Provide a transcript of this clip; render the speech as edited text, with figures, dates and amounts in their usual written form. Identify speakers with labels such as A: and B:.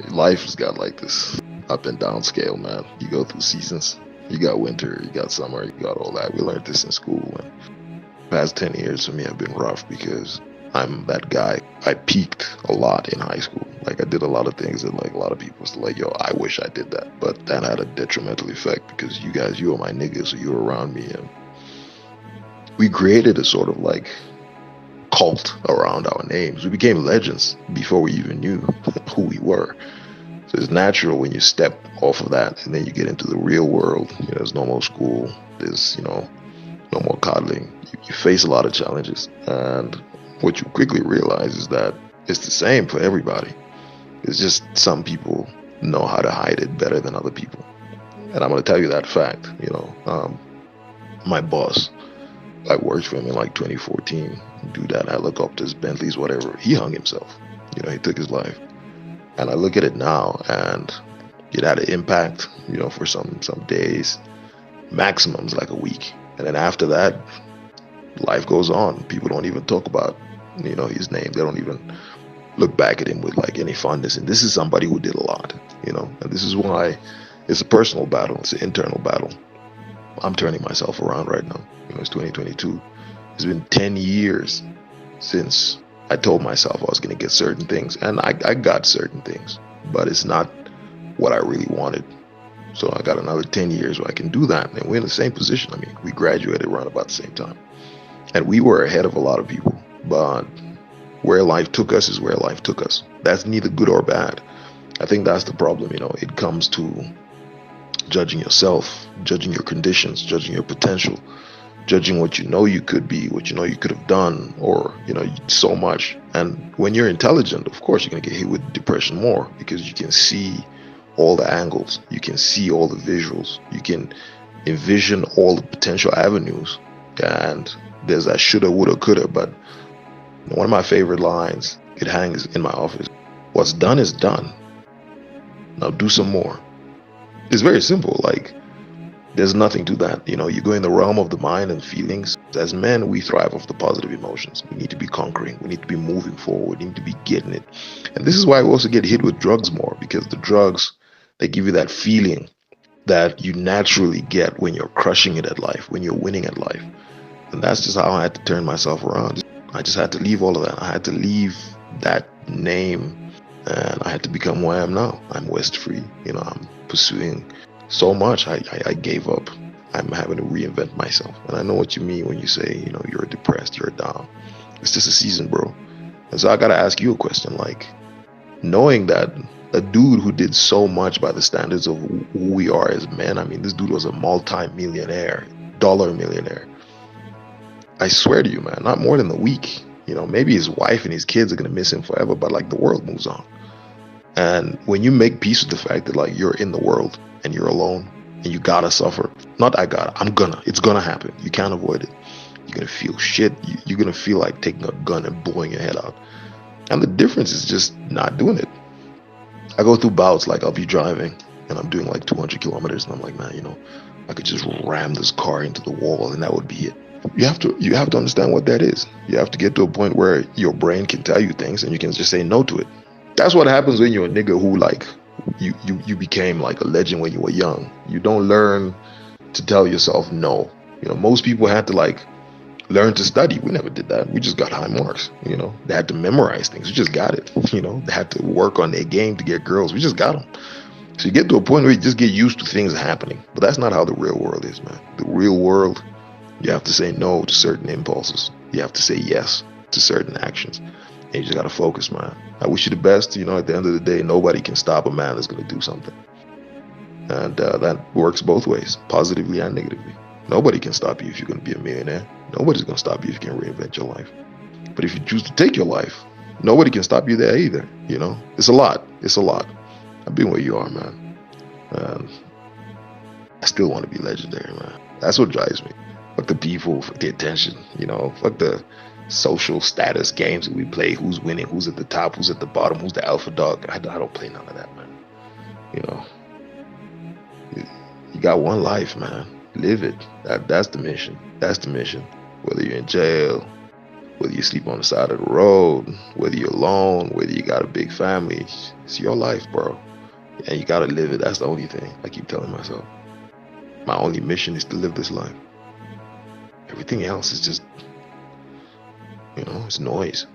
A: Life has got like this up and down scale, man. You go through seasons. You got winter, you got summer, you got all that. We learned this in school. And past 10 years for me have been rough because I'm that guy. I peaked a lot in high school. Like I did a lot of things that like a lot of people was like, yo, I wish I did that. But that had a detrimental effect because you guys, you were my niggas, so you were around me. And we created a sort of like cult around our names. We became legends before we even knew who we were. So it's natural when you step off of that and then you get into the real world. You know, there's no more school. There's, no more coddling. You face a lot of challenges. And what you quickly realize is that it's the same for everybody. It's just some people know how to hide it better than other people. And I'm going to tell you that fact. My boss, I worked for him in like 2014. Do that helicopters, Bentleys, whatever. He hung himself. He took his life. And I look at it now, and it had an impact. For some days, maximums like a week, and then after that, life goes on. People don't even talk about his name. They don't even look back at him with like any fondness. And this is somebody who did a lot. And this is why it's a personal battle. It's an internal battle. I'm turning myself around right now. It's 2022. It's been 10 years since I told myself I was going to get certain things, and I got certain things, but it's not what I really wanted. So I got another 10 years where I can do that, and we're in the same position. I mean, we graduated around about the same time, and we were ahead of a lot of people, but where life took us is where life took us. That's neither good or bad. I think that's the problem. It comes to judging yourself, judging your conditions, judging your potential, judging what you could be, what you could have done, or so much. And when you're intelligent, of course you're going to get hit with depression more, because you can see all the angles, you can see all the visuals, you can envision all the potential avenues, and there's that shoulda, woulda, coulda. But one of my favorite lines, it hangs in my office: what's done is done, now do some more. It's very simple. Like, there's nothing to that. You go in the realm of the mind and feelings. As men, we thrive off the positive emotions. We need to be conquering. We need to be moving forward. We need to be getting it. And this is why we also get hit with drugs more, because the drugs, they give you that feeling that you naturally get when you're crushing it at life, when you're winning at life. And that's just how I had to turn myself around. I just had to leave all of that. I had to leave that name, and I had to become who I am now. I'm West Free. I'm pursuing so much. I gave up. I'm having to reinvent myself. And I know what you mean when you say, you're depressed, you're down. It's just a season, bro. And so I got to ask you a question, like, knowing that a dude who did so much by the standards of who we are as men, I mean, this dude was a multi-millionaire, dollar millionaire. I swear to you, man, not more than a week. Maybe his wife and his kids are going to miss him forever, but like, the world moves on. And when you make peace with the fact that like, you're in the world and you're alone and you gotta suffer, not I gotta, it's gonna happen. You can't avoid it. You're gonna feel shit. You're gonna feel like taking a gun and blowing your head out. And the difference is just not doing it. I go through bouts, like I'll be driving and I'm doing like 200 kilometers and I'm like, man, I could just ram this car into the wall and that would be it. You have to understand what that is. You have to get to a point where your brain can tell you things and you can just say no to it. That's what happens when you're a nigga who like you became like a legend when you were young. You don't learn to tell yourself no. Most people had to like learn to study. We never did that. We just got high marks. They had to memorize things. We just got it. They had to work on their game to get girls. We just got them. So you get to a point where you just get used to things happening. But that's not how the real world is, man. The real world, you have to say no to certain impulses. You have to say yes to certain actions. And you just got to focus, man. I wish you the best. At the end of the day, nobody can stop a man that's going to do something. And that works both ways, positively and negatively. Nobody can stop you if you're going to be a millionaire. Nobody's going to stop you if you can reinvent your life. But if you choose to take your life, nobody can stop you there either. It's a lot. It's a lot. I've been where you are, man. And I still want to be legendary, man. That's what drives me. Fuck the people, fuck the attention, fuck the social status games that we play. Who's winning, who's at the top, who's at the bottom, who's the alpha dog. I don't play none of that, man. You got one life, man. Live it. That's the mission. That's the mission. Whether you're in jail, Whether you sleep on the side of the road, whether you're alone, whether you got a big family, it's your life, bro. And you gotta live it. That's the only thing I keep telling myself. My only mission is to live this life. Everything else is just, it's noise.